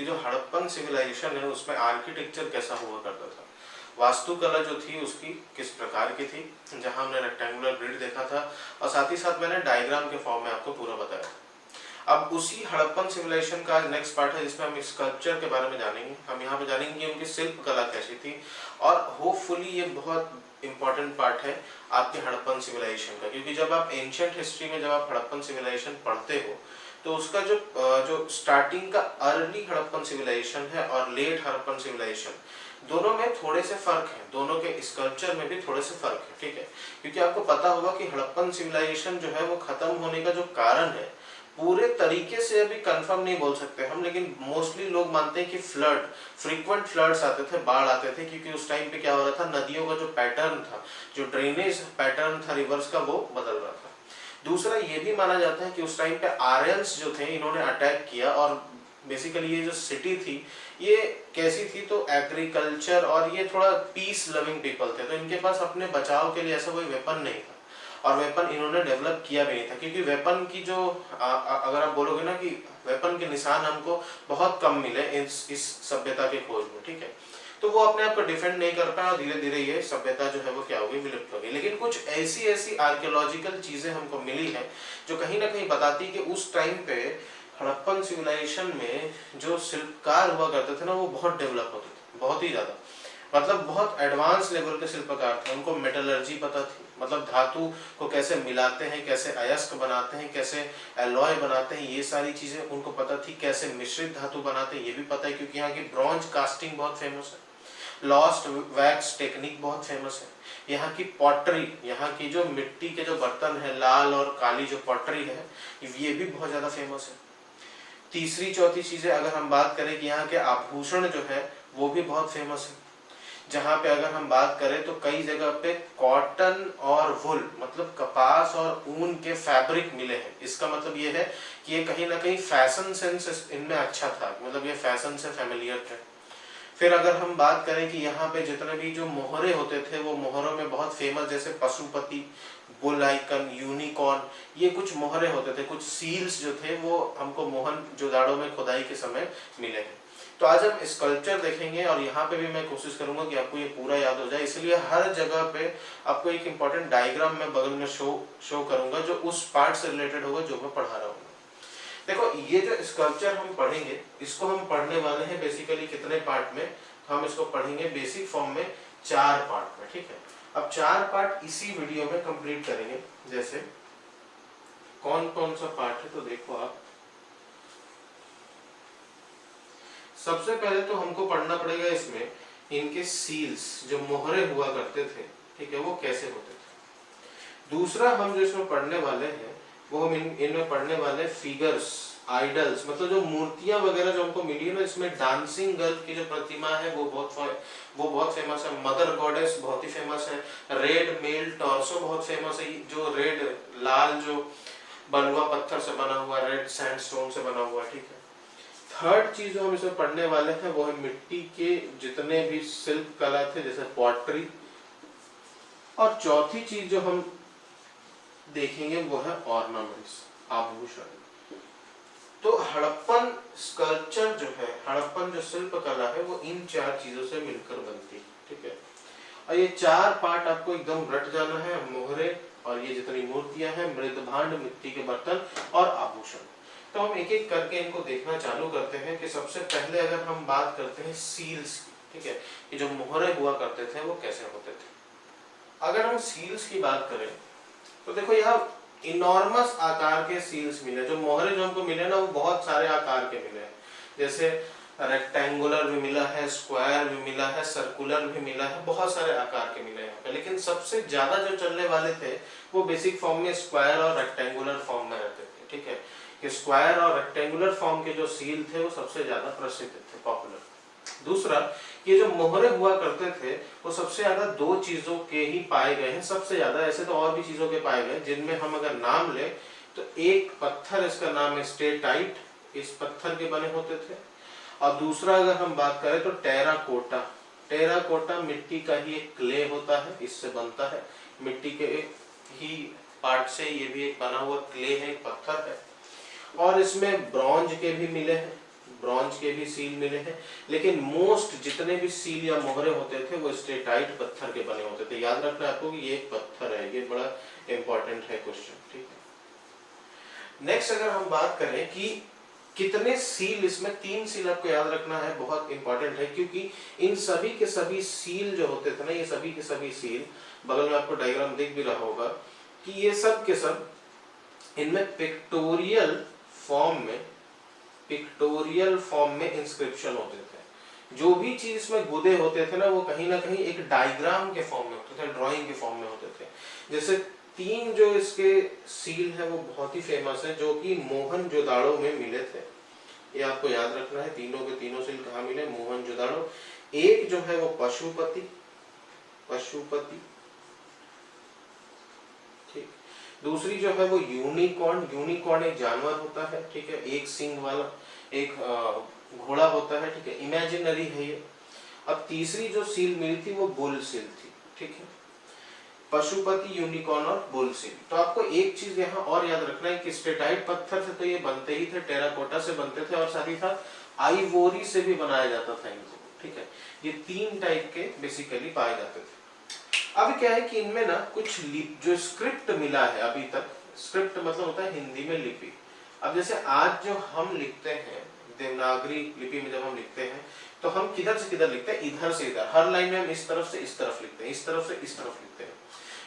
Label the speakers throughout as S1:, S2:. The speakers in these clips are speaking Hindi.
S1: कि जो हड़प्पन सिविलाइजेशन है उसमें आर्किटेक्चर कैसा हुआ करता था, वास्तुकला जो थी उसकी किस प्रकार की थी, जहां हमने रेक्टेंगुलर ग्रिड देखा था और साथ ही साथ मैंने डायग्राम के फॉर्म में आपको पूरा बताया। अब उसी हड़प्पन सिविलाइजेशन का नेक्स्ट पार्ट है जिसमें हम स्कल्पचर के बारे में जानेंगे। हम यहाँ पे जानेंगे कि उनकी शिल्प कला कैसी थी और होपफुली ये बहुत इंपॉर्टेंट पार्ट है आपके हड़प्पन सिविलाइजेशन का, क्योंकि जब आप एंशिएंट हिस्ट्री में जब आप हड़प्पन सिविलाइजेशन पढ़ते हो तो उसका जो स्टार्टिंग का अर्ली हड़प्पन सिविलाइजेशन है और लेट हड़प्पन सिविलाइजेशन, दोनों में थोड़े से फर्क है, दोनों के स्कल्पचर में भी थोड़े से फर्क है, ठीक है। क्योंकि आपको पता होगा कि हड़प्पन सिविलाइजेशन जो है वो खत्म होने का जो कारण है पूरे तरीके से अभी कंफर्म नहीं बोल सकते हम, लेकिन मोस्टली लोग मानते हैं कि फ्रीक्वेंट फ्लड्स आते थे, बाढ़ आते थे, क्योंकि उस टाइम पे क्या हो रहा था, नदियों का जो पैटर्न था, जो ड्रेनेज पैटर्न था रिवर्स का, वो बदल रहा था। दूसरा ये भी माना जाता है कि उस टाइम पे आर्यंस जो थे इन्होंने अटैक किया और बेसिकली ये जो सिटी थी ये कैसी थी, तो एग्रीकल्चर और ये थोड़ा पीस लविंग पीपल थे, तो इनके पास अपने बचाव के लिए ऐसा कोई वेपन नहीं था और वेपन इन्होंने डेवलप किया भी नहीं था, क्योंकि वेपन की जो अगर आप बोलोगे ना कि वेपन के निशान हमको बहुत कम मिले इस सभ्यता के खोज में, ठीक है, तो वो अपने आप को डिफेंड नहीं कर पाया और धीरे धीरे ये सभ्यता जो है वो क्या हो गई, विलुप्त हो गई। लेकिन कुछ ऐसी आर्कियोलॉजिकल चीजें हमको मिली है जो कहीं ना कहीं बताती कि उस टाइम पे हड़प्पन सिविलाइजेशन में जो शिल्पकार हुआ करते थे ना वो बहुत डेवलप होते थे, बहुत ही ज्यादा, मतलब बहुत एडवांस लेवल के शिल्पकार थे। उनको मेटलर्जी पता थी, मतलब धातु को कैसे मिलाते हैं, कैसे अयस्क बनाते हैं, कैसे एलॉय बनाते हैं, ये सारी चीजें उनको पता थी। कैसे मिश्रित धातु बनाते हैं ये भी पता है, क्योंकि यहाँ की ब्रॉन्ज कास्टिंग बहुत फेमस है, लॉस्ट वैक्स टेक्निक बहुत फेमस है, यहाँ की पॉटरी, यहाँ की जो मिट्टी के जो बर्तन है, लाल और काली जो पॉटरी है, ये भी बहुत ज्यादा फेमस है। तीसरी चौथी चीजें अगर हम बात करें कि यहाँ के आभूषण जो है वो भी बहुत फेमस है, जहाँ पे अगर हम बात करें तो कई जगह पे कॉटन और वुल, मतलब कपास और ऊन के फैब्रिक मिले हैं। इसका मतलब ये है कि ये कहीं ना कहीं फैशन सेंस इनमें अच्छा था, मतलब ये फैशन से फेमिलियर थे। फिर अगर हम बात करें कि यहाँ पे जितने भी जो मोहरे होते थे वो मोहरों में बहुत फेमस, जैसे पशुपति, बुल आइकन, यूनिकॉर्न, ये कुछ मोहरे होते थे, कुछ सील्स जो थे वो हमको मोहनजोदाड़ो में खुदाई के समय मिले हैं। तो आज हम स्कल्पचर देखेंगे और यहाँ पे भी मैं कोशिश करूंगा कि आपको ये पूरा याद हो जाए, इसलिए हर जगह पे आपको एक इंपॉर्टेंट डायग्राम में बगल में शो करूंगा जो उस पार्ट से रिलेटेड होगा जो मैं पढ़ा रहा हूँ। देखो ये जो स्कल्पचर हम पढ़ेंगे इसको हम पढ़ने वाले हैं बेसिकली कितने पार्ट में, हम इसको पढ़ेंगे बेसिक फॉर्म में 4 पार्ट में, ठीक है। अब 4 पार्ट इसी वीडियो में कंप्लीट करेंगे। जैसे कौन कौन सा पार्ट है तो देखो आप, सबसे पहले तो हमको पढ़ना पड़ेगा इसमें इनके सील्स, जो मोहरे हुआ करते थे, ठीक है, वो कैसे होते थे। दूसरा हम जो इसमें पढ़ने वाले हैं वो हम इनमें पढ़ने वाले फिगर्स, आइडल्स, मतलब जो मूर्तियां वगैरह जो हमको मिली है ना, इसमें डांसिंग गर्ल की जो प्रतिमा है वो बहुत फेमस है, मदर गॉडेस बहुत ही फेमस है, रेड मेल टॉर्सो बहुत फेमस है, जो रेड लाल जो बलुआ पत्थर से बना हुआ, रेड सैंडस्टोन से बना हुआ, ठीक है। थर्ड चीज जो हम इसमें पढ़ने वाले हैं वो है मिट्टी के जितने भी शिल्प कला थे, जैसे पॉटरी। और चौथी चीज जो हम देखेंगे वो है ऑर्नामेंट्स, आभूषण। तो हड़प्पन स्कल्पचर जो है, हड़प्पन जो शिल्प कला है वो इन 4 चीजों से मिलकर बनती है, ठीक है। और ये 4 पार्ट आपको एकदम रट जाना है, मोहरे और ये जितनी मूर्तियां हैं, मृदभांड, मिट्टी के बर्तन और आभूषण। तो हम एक एक करके इनको देखना चालू करते हैं कि सबसे पहले अगर हम बात करते हैं सील्स की, ठीक है, कि जो मोहरे हुआ करते थे वो कैसे होते थे। अगर हम सील्स की बात करें तो देखो यहाँ इनॉर्मस आकार के सील्स मिले, जो मोहरे जो हमको मिले ना वो बहुत सारे आकार के मिले हैं, जैसे रेक्टेंगुलर भी मिला है, स्क्वायर भी मिला है, सर्कुलर भी मिला है, बहुत सारे आकार के मिले हैं। लेकिन सबसे ज्यादा जो चलने वाले थे वो बेसिक फॉर्म में स्क्वायर और रेक्टेंगुलर फॉर्म में रहते थे, ठीक है, कि स्क्वायर और रेक्टेंगुलर फॉर्म के जो सील थे वो सबसे ज्यादा प्रसिद्ध थे, पॉपुलर। दूसरा, ये जो मोहरे हुआ करते थे वो सबसे ज्यादा 2 चीजों के ही पाए गए हैं, सबसे ज्यादा, ऐसे तो और भी चीजों के पाए गए, जिनमें हम अगर नाम ले तो एक पत्थर, इसका नाम है स्टेटाइट, इस पत्थर के बने होते थे। और दूसरा अगर हम बात करें तो टेराकोटा, टेराकोटा मिट्टी का ही एक क्ले होता है, इससे बनता है, मिट्टी के ही पार्ट से ये भी एक बना हुआ क्ले है, एक पत्थर है। और इसमें ब्रॉन्ज के भी मिले हैं, ब्रॉन्ज के भी सील मिले हैं, लेकिन मोस्ट जितने भी सील या मोहरे होते थे वो स्टेटाइट पत्थर के बने होते थे। याद रखना आपको कि ये एक पत्थर है, ये बड़ा इंपॉर्टेंट है क्वेश्चन, ठीक है। नेक्स्ट अगर हम बात करें कि कितने सील, इसमें 3 सील आपको याद रखना है, बहुत इंपॉर्टेंट है, क्योंकि इन सभी के सभी सील जो होते थे ना, ये सभी के सभी सील, बगल में आपको डायग्राम दिख भी रहा होगा कि ये सब के सब इनमें पिक्टोरियल फॉर्म में इंस्क्रिप्शन होते थे। जो भी चीज में गुदे होते थे ना, वो कहीं ना कहीं एक डायग्राम के फॉर्म में होते थे, ड्राइंग के फॉर्म में होते थे। जैसे 3 जो इसके सील है वो बहुत ही फेमस है, जो कि मोहनजोदाड़ो में मिले थे। ये आपको याद रखना है, तीनों के तीनों सील कहाँ मिले? मोहनजोदाड़ो। एक जो है वो पशुपति, ठीक। दूसरी जो है वो यूनिकॉर्न एक जानवर होता है, ठीक है, एक सींग वाला एक घोड़ा होता है, ठीक है, इमेजिनरी है ये। अब तीसरी जो सील मिली थी वो बुल सील थी, ठीक है। पशुपति, यूनिकॉर्न और बुल सील। तो आपको एक चीज यहाँ और याद रखना है कि स्टेटाइट पत्थर से तो ये बनते ही थे, टेराकोटा से बनते थे और साथ ही साथ आइवोरी से भी बनाया जाता था इनको, ठीक है। ये 3 टाइप के बेसिकली पाए जाते थे। अब क्या है कि इनमें ना कुछ जो स्क्रिप्ट मिला है अभी तक, स्क्रिप्ट मतलब होता है हिंदी में लिपि। अब जैसे आज जो हम लिखते हैं देवनागरी लिपि में, जब हम लिखते हैं तो हम किधर से किधर लिखते हैं? इधर से इधर। हर लाइन में हम इस तरफ से इस तरफ लिखते हैं, इस तरफ से इस तरफ लिखते हैं।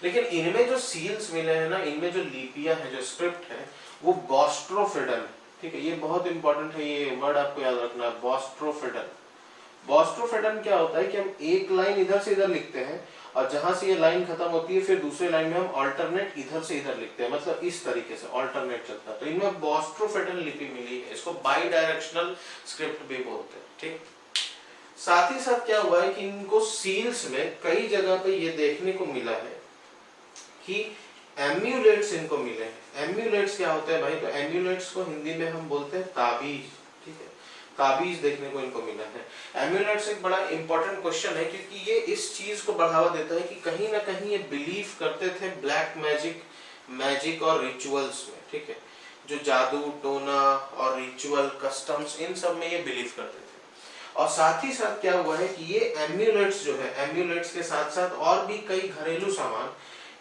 S1: लेकिन इनमें जो सील्स मिले हैं ना, इनमें जो लिपियां है, जो स्क्रिप्ट है, वो बॉस्ट्रोफिडन, ठीक है। ये बहुत इंपॉर्टेंट है, ये वर्ड आपको याद रखना है, बॉस्ट्रोफिडन। बॉस्ट्रोफिडन क्या होता है कि हम एक लाइन इधर से इधर लिखते हैं और जहां से ये लाइन खत्म होती है फिर दूसरे लाइन में हम ऑल्टरनेट इधर से इधर लिखते हैं, मतलब इस तरीके से ऑल्टरनेट चलता है। तो इनमें बॉस्ट्रोफिडन लिपि मिली है, इसको बाई डायरेक्शनल स्क्रिप्ट भी बोलते हैं, ठीक। साथ ही साथ क्या हुआ है कि इनको सील्स में कई जगह पे ये देखने को मिला है कि एम्यूलेट्स इनको मिले हैं। एम्यूलेट्स क्या होते हैं भाई? तो एम्यूलेट्स को हिंदी में हम बोलते हैं ताबीज, ठीक है, ताबीज देखने को इनको मिला है। एम्यूलेट्स एक बड़ा इंपॉर्टेंट क्वेश्चन है, क्योंकि ये इस चीज को बढ़ावा देता है कि कहीं ना कहीं ये बिलीव करते थे ब्लैक मैजिक और रिचुअल्स में, ठीक है। जो जादू टोना और रिचुअल कस्टम्स, इन सब में ये बिलीव करते थे। और साथ ही साथ क्या हुआ है कि ये एम्यूलेट्स जो है, एम्यूलेट्स के साथ साथ और भी कई घरेलू सामान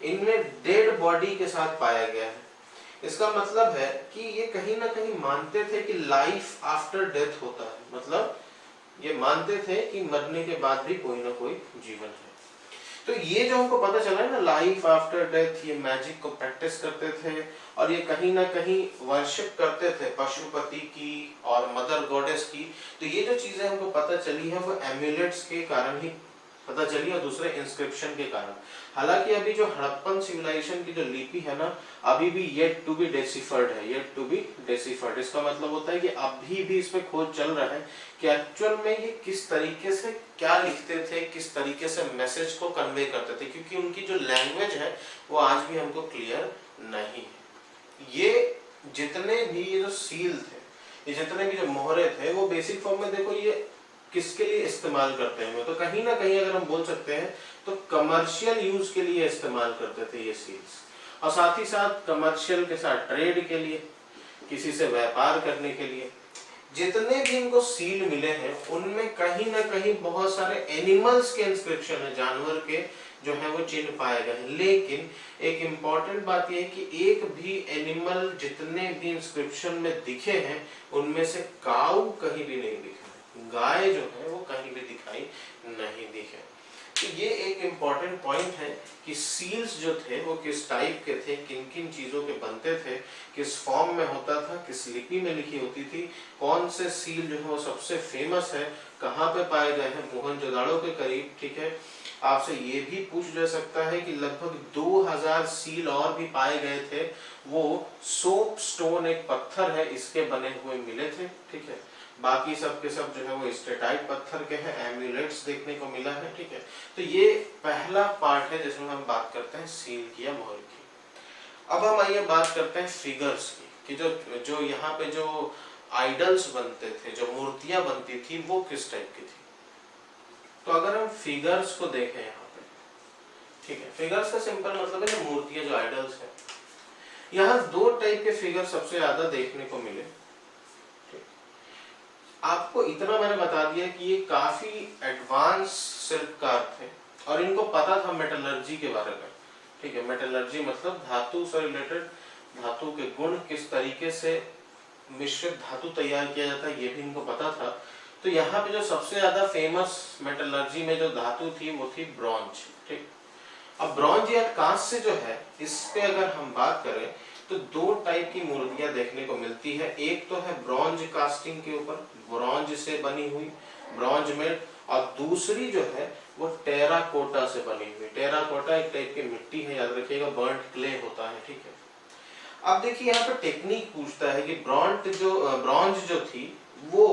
S1: इनमें डेड बॉडी के साथ पाया गया है। इसका मतलब है कि ये कहीं ना कहीं मानते थे कि लाइफ आफ्टर डेथ होता है, मतलब ये मानते थे कि मरने के बाद भी कोई ना कोई जीवन है। तो ये जो हमको पता चला है ना, लाइफ आफ्टर डेथ, ये मैजिक को प्रैक्टिस करते थे और ये कहीं ना कहीं वर्शिप करते थे पशुपति की और मदर गॉडेस की। तो ये जो चीजें हमको पता चली है वो एम्यूलेट्स के कारण ही पता चली और दूसरे इंस्क्रिप्शन के कारण। हालांकि अभी जो हड़प्पन सिविलाइजेशन की जो लिपि है ना, अभी भी येट टू बी डेसिफर्ड है, येट टू बी डेसिफर्ड। इसका मतलब होता है कि अभी भी इसमें खोज चल रहा है कि एक्चुअल में ये किस तरीके से क्या लिखते थे, किस तरीके से मैसेज को कन्वे करते थे, क्योंकि उनकी जो लैंग्वेज है वो आज भी हमको क्लियर नहीं है। ये जितने भी ये जो सील थे, ये जितने भी जो मोहरे थे, वो बेसिक फॉर्म में देखो ये किसके लिए इस्तेमाल करते हैं? तो कहीं ना कहीं अगर हम बोल सकते हैं तो कमर्शियल यूज के लिए इस्तेमाल करते थे ये सील्स, और साथ ही साथ कमर्शियल के साथ ट्रेड के लिए, किसी से व्यापार करने के लिए। जितने भी इनको सील मिले हैं उनमें कहीं ना कहीं बहुत सारे एनिमल्स के इंस्क्रिप्शन है, जानवर के जो है वो चिन्ह पाए गए हैं। लेकिन एक इम्पॉर्टेंट बात यह है कि एक भी एनिमल जितने भी इंस्क्रिप्शन में दिखे हैं उनमें से काऊ कहीं भी नहीं दिखा, गाय जो है वो कहीं भी दिखाई नहीं दी है। तो ये एक इम्पॉर्टेंट पॉइंट है कि सील्स जो थे वो किस टाइप के थे, किन किन चीजों के बनते थे, किस फॉर्म में होता था, किस लिपि में लिखी होती थी, कौन से सील जो है वो सबसे फेमस है, कहाँ पे पाए गए हैं, मोहनजोदाड़ो के करीब, ठीक है। आपसे ये भी पूछ ले सकता है कि लगभग 2000 सील और भी पाए गए थे, वो सोप स्टोन एक पत्थर है इसके बने हुए मिले थे, ठीक है। बाकी सब के सब जो है वो स्टेटाइट पत्थर के हैं, एम्यूलेट्स देखने को मिला है, ठीक है। तो ये पहला पार्ट है जिसमें हम बात करते हैं सील की या मोहर की। अब हम आइए बात करते हैं फिगर्स की, कि जो यहाँ पे जो आइडल्स बनते थे, जो मूर्तियां बनती थी, वो किस टाइप की थी। तो अगर हम फिगर्स को देखें यहाँ पे, ठीक है, फिगर्स का सिंपल मतलब है जो मूर्तियां, जो आइडल्स है। यहाँ 2 टाइप के फिगर सबसे ज्यादा देखने को मिले। आपको इतना मैंने बता दिया कि ये काफी एडवांस शिल्पकार थे और इनको पता था मेटलर्जी के बारे में। ठीक है, मेटलर्जी मतलब धातु से रिलेटेड, धातु के गुण किस तरीके से मिश्रित धातु तैयार किया जाता है ये भी इनको पता था। तो यहाँ पे जो सबसे ज्यादा फेमस मेटलर्जी में जो धातु थी वो थी ब्रॉन्ज। ठीक, अब ब्रॉन्ज या कांस्य जो है, इस पे अगर हम बात करें तो दो टाइप की मूर्तियां देखने को मिलती है। एक तो है ब्रॉन्ज कास्टिंग के ऊपर, ब्रॉन्ज से बनी हुई, ब्रॉन्ज में, और दूसरी जो है वो टेराकोटा से बनी हुई। टेराकोटा एक टाइप की मिट्टी है, याद रखिएगा, बर्न्ट क्ले होता है। ठीक है, अब देखिए यहाँ पे टेक्निक पूछता है कि ब्रॉन्ज जो थी वो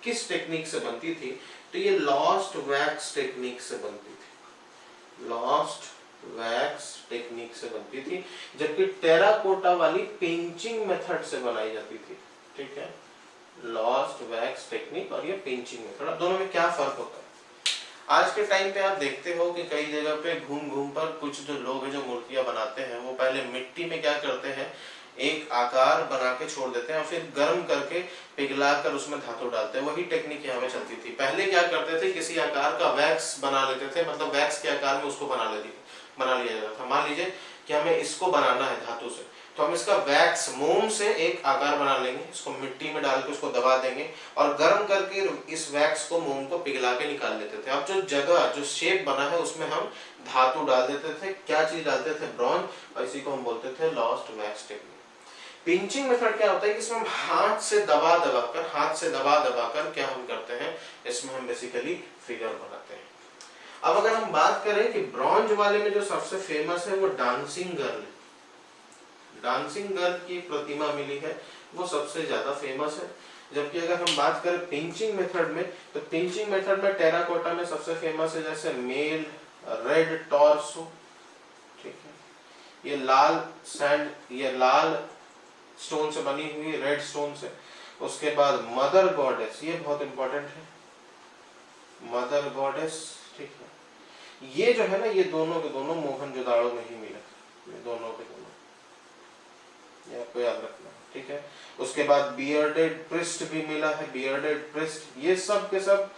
S1: किस टेक्निक से बनती थी, तो ये लॉस्ट वैक्स टेक्निक से बनती थी, लॉस्ट वैक्स टेक्निक से बनती थी, जबकि टेराकोटा वाली पेंचिंग मेथड से बनाई जाती थी। ठीक है, लॉस्ट वैक्स टेक्निक और ये पेंचिंग मेथड, दोनों में क्या फर्क होता है? आज के टाइम पे आप देखते हो कि कई जगह पे घूम घूम पर कुछ जो लोग हैं जो मूर्तियां बनाते हैं वो पहले मिट्टी में क्या करते हैं, एक आकार बना के छोड़ देते हैं और फिर गर्म करके पिघलाकर उसमें धातु डालते हैं। वही टेक्निक यहाँ पे चलती थी। पहले क्या करते थे, किसी आकार का वैक्स बना लेते थे, मतलब वैक्स के आकार में उसको बना लिया जाता था। मान लीजिए कि हमें इसको बनाना है धातु से, तो हम इसका वैक्स मोम से एक आकार बना लेंगे, इसको मिट्टी में डाल के उसको दबा देंगे और गर्म करके इस वैक्स को, मोम को पिघला के निकाल लेते थे। अब जो जगह, जो शेप बना है उसमें हम धातु डाल देते थे। क्या चीज डालते थे? ब्रॉन्ज, और इसी को हम बोलते थे lost wax technique. Pinching method क्या होता है कि इसमें हम हाथ से दबा दबा कर क्या हम करते हैं, इसमें हम बेसिकली फिगर बनाते हैं। अब अगर हम बात करें कि ब्रॉन्ज वाले में जो सबसे फेमस है वो डांसिंग गर्ल, डांसिंग गर्ल की प्रतिमा मिली है, वो सबसे ज्यादा फेमस है। जबकि अगर हम बात करें पिंचिंग मेथड में, तो पिंचिंग मेथड में टेराकोटा में सबसे फेमस है जैसे मेल रेड टॉर्सो। ठीक है, ये लाल सैंड, ये लाल स्टोन से बनी हुई, रेड स्टोन से। उसके बाद मदर गॉडेस, ये बहुत इंपॉर्टेंट है, मदर गॉडेस। ठीक है, ये जो है ना, ये दोनों के दोनों मोहनजोदाड़ो में ही मिले, ये दोनों के दोनों, ये आपको याद रखना। ठीक है, उसके बाद बियर्डेड प्रिस्ट भी मिला है, बियर्डेड प्रिस्ट। ये सब के सब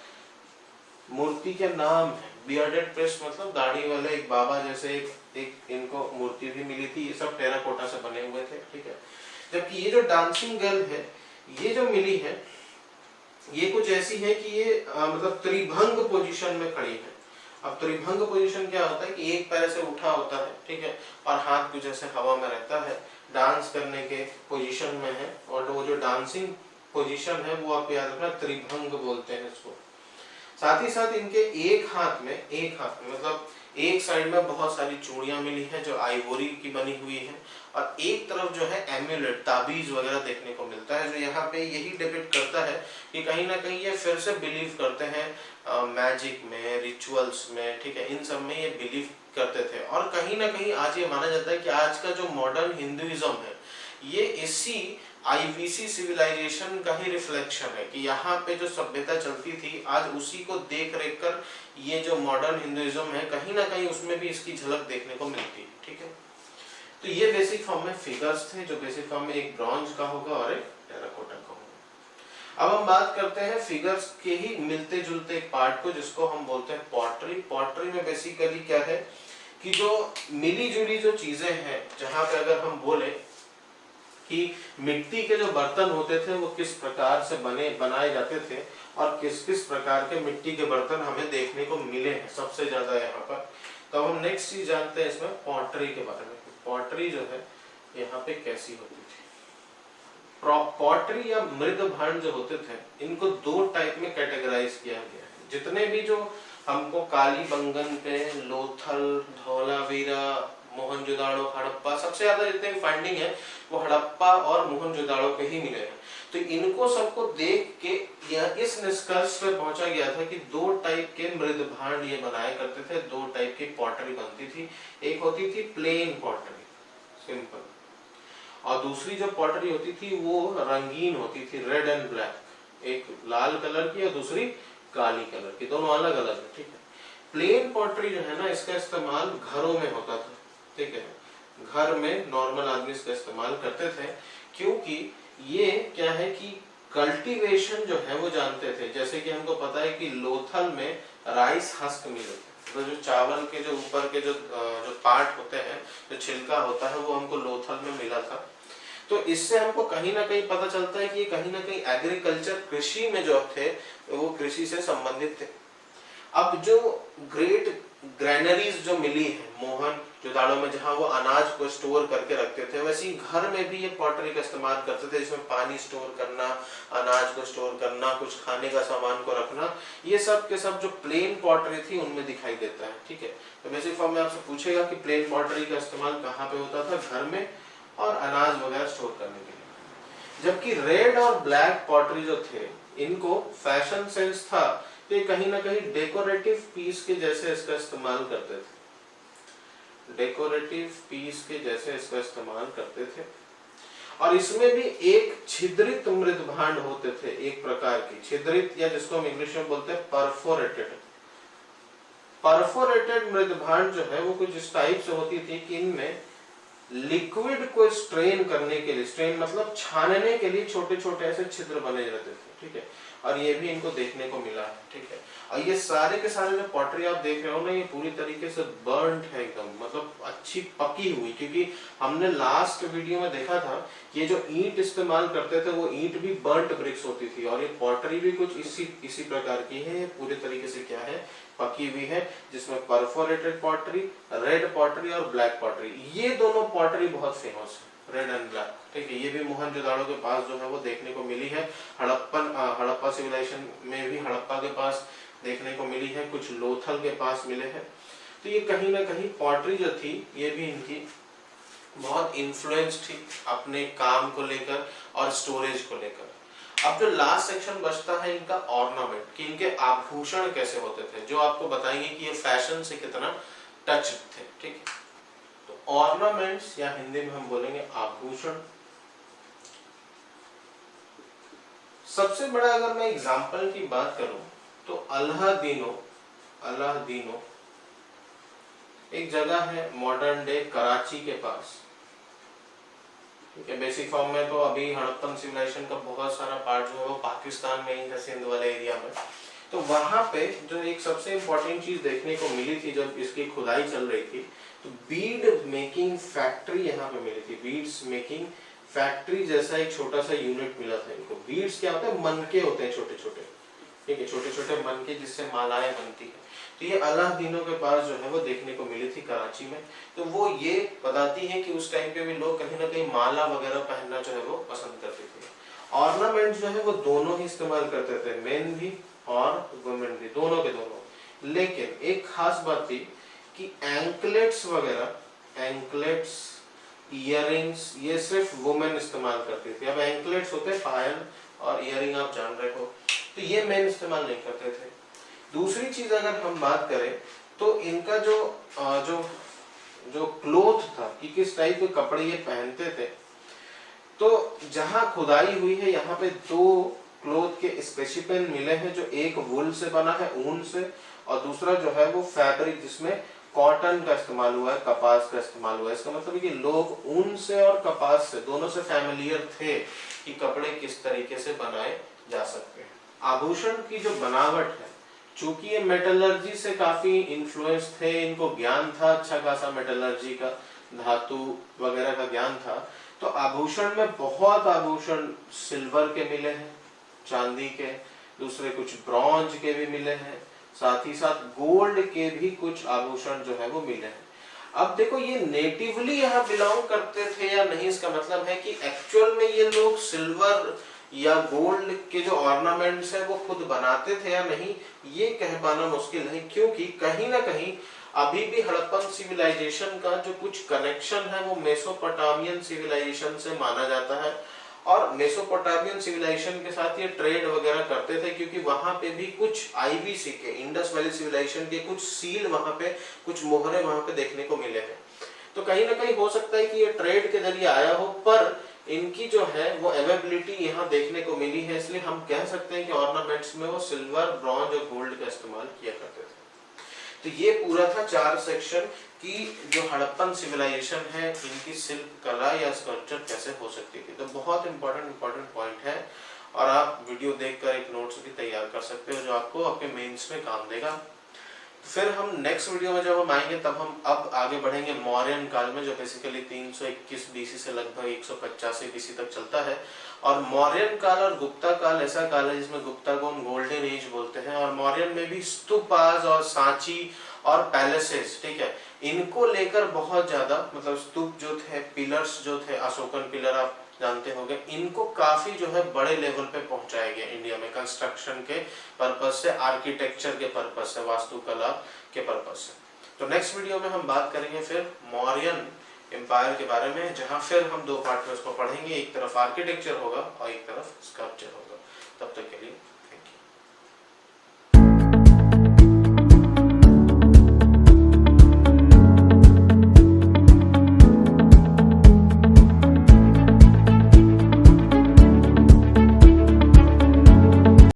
S1: मूर्ति के नाम है। बियर्डेड प्रिस्ट मतलब दाढ़ी वाले एक बाबा जैसे एक इनको मूर्ति भी मिली थी। ये सब टेराकोटा से बने हुए थे। ठीक है, जबकि ये जो डांसिंग गर्ल है, ये जो मिली है, ये कुछ ऐसी है कि ये मतलब त्रिभंग पोजीशन में खड़ी है। अब त्रिभंग पोजीशन क्या होता है कि एक पैर से उठा होता है, ठीक है, और हाथ कुछ ऐसे हवा में रहता है, डांस करने के पोजीशन में है। और वो जो डांसिंग पोजीशन है वो आप याद रखना, त्रिभंग बोलते हैं इसको। साथ ही साथ इनके एक हाथ में मतलब एक साइड में बहुत सारी चूड़ियां मिली है जो आइवोरी की बनी हुई है, और एक तरफ जो है एम्यूलेट, ताबीज वगैरह देखने को मिलता है, जो यहाँ पे यही डिपिक्ट करता है कि कहीं ना कहीं ये फिर से बिलीव करते हैं मैजिक में, रिचुअल्स में। ठीक है, इन सब में ये बिलीव करते थे। और कहीं ना कहीं आज ये माना जाता है कि आज का जो मॉडर्न हिंदुइज्म है ये इसी आईवीसी सिविलाइजेशन का ही रिफ्लेक्शन है, कि यहाँ पे जो सभ्यता चलती थी आज उसी को देख रेख कर ये जो मॉडर्न हिंदुइज्म है कहीं ना कहीं उसमें भी इसकी झलक देखने को मिलती है। ठीक है, तो ये बेसिक फॉर्म में फिगर्स थे, जो बेसिक फॉर्म में एक ब्रॉन्ज का होगा और एक टेराकोटा का होगा। अब हम बात करते हैं फिगर्स के ही मिलते जुलते एक पार्ट को, जिसको हम बोलते हैं पॉटरी। पॉटरी में बेसिकली क्या है कि जो मिली जुली जो चीजें हैं, जहां पे अगर हम बोले कि मिट्टी के जो बर्तन होते थे वो किस प्रकार से बनाए जाते थे, और किस किस प्रकार के मिट्टी के बर्तन हमें देखने को मिले हैं सबसे ज्यादा यहाँ पर। तो हम नेक्स्ट चीज जानते हैं इसमें पॉटरी के बारे में। पॉटरी जो है यहाँ पे कैसी होती थी। पॉटरी या मृद भांड जो होते थे, इनको दो टाइप में कैटेगराइज किया गया है। जितने भी जो हमको कालीबंगन पे, लोथल, धौलावीरा, मोहनजोदाड़ो, हड़प्पा, सबसे ज्यादा जितने भी फाइंडिंग है वो हड़प्पा और मोहनजोदाड़ो के ही मिले हैं। तो इनको सबको देख के इस निष्कर्ष पे पहुंचा गया था कि दो टाइप के मृद भांड ये बनाया करते थे, दो टाइप की पॉटरी बनती थी। एक होती थी प्लेन पॉटरी, सिंपल, और दूसरी जो पॉटरी होती थी वो रंगीन होती थी, रेड एंड ब्लैक। एक लाल कलर की और दूसरी काली कलर की, दोनों अलग अलग है। ठीक है, प्लेन पॉटरी जो है ना, इसका इस्तेमाल घरों में होता था। ठीक है, घर में नॉर्मल आदमी इसका इस्तेमाल करते थे, क्योंकि ये क्या है कि कल्टीवेशन जो है वो जानते थे, जैसे कि हमको पता है कि लोथल में राइस हस्क मिले थे, तो जो चावल के जो ऊपर के जो पार्ट होते हैं, जो छिलका होता है, वो हमको लोथल में मिला था। तो इससे हमको कहीं ना कहीं पता चलता है कि ये कहीं ना कहीं एग्रीकल्चर, कृषि में जो थे वो कृषि से संबंधित थे। अब जो ग्रेट ग्रैनरीज जो मिली है मोहन जोदाड़ो में, जहां वो अनाज को स्टोर करके रखते थे, वैसे ही घर में भी ये पॉटरी का इस्तेमाल करते थे, जिसमें पानी स्टोर करना, अनाज को स्टोर करना, कुछ खाने का सामान को रखना, ये सब के सब जो प्लेन पॉटरी थी उनमें दिखाई देता है। ठीक है, तो बेसिक फॉर्म में आपसे पूछेगा कि प्लेन पॉटरी का इस्तेमाल कहाँ पे होता था? घर में और अनाज वगैरह स्टोर करने के लिए। जबकि रेड और ब्लैक पॉटरी जो थे, इनको फैशन सेंस था, तो ये कहीं ना कहीं डेकोरेटिव पीस के जैसे इसका इस्तेमाल करते थे, डेकोरेटिव पीस के जैसे इसका इस्तेमाल करते थे। और इसमें भी एक छिद्रित मृदभांड होते थे, एक प्रकार की छिद्रित, या जिसको हम इंग्लिश में बोलते हैं परफोरेटेड। परफोरेटेड मृदभांड जो है वो कुछ इस टाइप से होती थी कि इनमें लिक्विड को स्ट्रेन करने के लिए, स्ट्रेन मतलब छानने के लिए छोटे छोटे ऐसे छिद्र बने रहते थे। ठीक है, और ये भी इनको देखने को मिला है। ठीक है, और ये सारे के सारे जो पॉटरी आप देख रहे हो ना, ये पूरी तरीके से बर्न्ड है एकदम, मतलब अच्छी पकी हुई, क्योंकि हमने लास्ट वीडियो में देखा था ये जो ईंट इस्तेमाल करते थे वो ईंट भी बर्न्ट ब्रिक्स होती थी, और ये पॉटरी भी कुछ इसी प्रकार की है। पूरी तरीके से क्या है? पकी हुई है, जिसमें परफोरेटेड पॉटरी, रेड पॉटरी और ब्लैक पॉटरी, ये दोनों पॉटरी बहुत फेमस है, रेड एंड ब्लैक। ठीक है, ये भी मोहनजोदाड़ो के पास जो है वो देखने को मिली है। हड़प्पा सिविलाइजेशन में भी हड़प्पा के पास देखने को मिली है, कुछ लोथल के पास मिले हैं। तो ये कहीं ना कहीं पॉटरी जो थी ये भी इनकी बहुत इन्फ्लुएंस थी अपने काम को लेकर और स्टोरेज को लेकर। अब जो लास्ट सेक्शन बचता है इनका ऑर्नामेंट, कि इनके आभूषण कैसे होते थे, जो आपको बताएंगे कि ये फैशन से कितना टच थे। ठीक है, तो ऑर्नामेंट्स या हिंदी में हम बोलेंगे आभूषण। सबसे बड़ा अगर मैं एग्जांपल की बात करूं तो अलादीनो एक जगह है मॉडर्न डे कराची के पास। ठीक है, बेसिक फॉर्म में तो अभी हड़प्पन सिविलाइजेशन का बहुत सारा पार्ट जो है वो पाकिस्तान में ही है, सिंध वाले एरिया में। तो वहां पे जो एक सबसे इम्पोर्टेंट चीज देखने को मिली थी जब इसकी खुदाई चल रही थी, तो बीड मेकिंग फैक्ट्री यहाँ पे मिली थी। बीड्स मेकिंग फैक्ट्री जैसा एक छोटा सा यूनिट मिला था इनको। बीड्स क्या होता है? मनके होते हैं छोटे छोटे। ठीक है, छोटे छोटे मनके जिससे मालाएं बनती है। तो ये अलादीनो के पास जो है वो देखने को मिली थी कराची में। तो वो ये बताती है कि उस टाइम पे भी लोग कहीं ना कहीं माला वगैरह पहनना जो है वो पसंद करते थे। ऑर्नामेंट जो है वो दोनों ही इस्तेमाल करते थे, मेन भी और वुमेन भी, दोनों के दोनों। लेकिन एक खास बात थी कि एंकलेट्स वगैरह, एंकलेट्स, इयररिंग्स, ये सिर्फ वुमेन इस्तेमाल करती थी। अब एंकलेट्स होते हैं पायल, और इयररिंग आप जान रहे हो, तो ये मेन इस्तेमाल नहीं करते थे। दूसरी चीज अगर हम बात करें तो इनका जो क्लोथ था कि किस टाइप के कपड़े ये पहनते थे, तो जहां खुदाई हुई है यहाँ पे दो क्लोथ के स्पेसिफिन मिले हैं, जो एक वुल से बना है, ऊन से, और दूसरा जो है वो फैब्रिक जिसमें कॉटन का इस्तेमाल हुआ है, कपास का इस्तेमाल हुआ है। इसका मतलब है कि लोग ऊन से और कपास से दोनों से फैमिलियर थे कि कपड़े किस तरीके से बनाए जा सकते हैं। आभूषण की जो बनावट है, चूंकि ये मेटलर्जी से काफी इन्फ्लुएंस थे, इनको ज्ञान था अच्छा खासा मेटलर्जी का, धातु वगैरह का ज्ञान था, तो आभूषण में बहुत आभूषण सिल्वर के मिले हैं, चांदी के, दूसरे कुछ ब्रॉन्ज के भी मिले हैं, साथ ही साथ गोल्ड के भी कुछ आभूषण जो है वो मिले हैं। अब देखो ये नेटिवली यहाँ बिलोंग करते थे या नहीं, इसका मतलब है कि एक्चुअल में ये लोग सिल्वर या गोल्ड के जो ऑर्नामेंट्स है वो खुद बनाते थे या नहीं, ये कह पाना मुश्किल है, क्योंकि कहीं ना कहीं अभी भी हड़प्पन सिविलाइजेशन का जो कुछ कनेक्शन है वो मेसोपोटामियन सिविलाइजेशन से माना जाता है। और मेसोपोटामियन सिविलाइजेशन के साथ ये ट्रेड वगैरह करते थे, क्योंकि वहां पे भी कुछ आईवीसी के, इंडस वैली सिविलाइजेशन के कुछ सील वहां पे, कुछ मोहरे वहां पे देखने को मिले हैं। तो कहीं ना कहीं हो सकता है कि ये ट्रेड के जरिए आया हो, पर इनकी जो है वो अवेलेबिलिटी यहाँ देखने को मिली है, इसलिए हम कह सकते हैं कि ऑर्नामेंट्स में वो सिल्वर, ब्रॉन्ज और गोल्ड का इस्तेमाल किया करते थे। तो ये पूरा था 4 सेक्शन की जो हड़प्पन सिविलाइजेशन है, इनकी शिल्प कला या स्कल्पचर कैसे हो सकती थी। तो बहुत इंपॉर्टेंट पॉइंट है। और आप वीडियो देखकर एक नोट्स भी तैयार कर सकते हो जो आपको आपके मेंस में काम देगा। फिर हम नेक्स्ट वीडियो में जब हम आएंगे तब हम अब आगे बढ़ेंगे मौर्यन काल में, जो बेसिकली 321 बीसी से लगभग 185 बीसी तक चलता है। और मौर्यन काल और गुप्ता काल ऐसा काल है जिसमें गुप्ता को हम गोल्डन एज बोलते हैं। और मौर्यन में भी स्तूपाज और सांची और पैलेसेस, ठीक है, इनको लेकर बहुत ज्यादा, मतलब स्तूप जो थे, पिलर्स जो थे, अशोकन पिलर आप जानते होंगे, इनको काफी जो है बड़े लेवल पे पहुंचाया गया इंडिया में कंस्ट्रक्शन के पर्पज से, आर्किटेक्चर के पर्पज से, वास्तुकला के पर्पज से। तो नेक्स्ट वीडियो में हम बात करेंगे फिर मौर्यन एम्पायर के बारे में, जहां फिर हम 2 पार्ट में उसको पढ़ेंगे, एक तरफ आर्किटेक्चर होगा और एक तरफ स्कल्पचर होगा। तब तक के लिए